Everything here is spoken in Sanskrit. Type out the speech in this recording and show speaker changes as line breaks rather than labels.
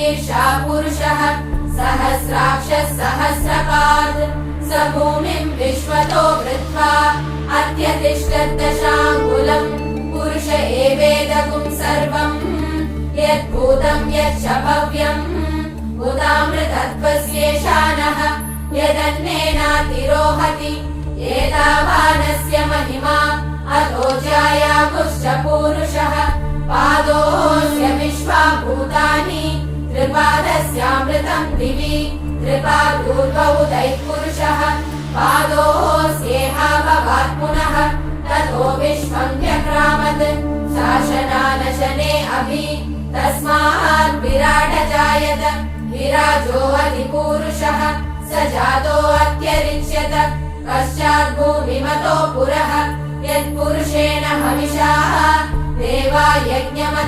शीर्षा पुरुषः सहस्राक्षः सहस्रपात् स भूमिम् विश्वतो वृत्वा अत्यतिष्ठद्दशाङ्गुलम् पुरुष एवेदगुं सर्वम् यद्भूतम् यच्च भव्यम् उदामृतत्वस्येषानः यदन्नेनातिरोहति एतावानस्य महिमा अतो जायागुश्च पूरुषः पादोऽस्य विश्वा भूतानि त्रिपादस्यामृतम् दिवि त्रिपादूर्ध्वौदैः पुरुषः पादोऽस्येहाभवात् पुनः ततो विश्वम् व्यक्रामत् शासनानशने अभि तस्मात् विराट जायत विराजो अधिपूरुषः स जातो अत्यरिच्यत पश्चात् भूमिमतो पुरः यत्पुरुषेण हविषा देवा यज्ञमत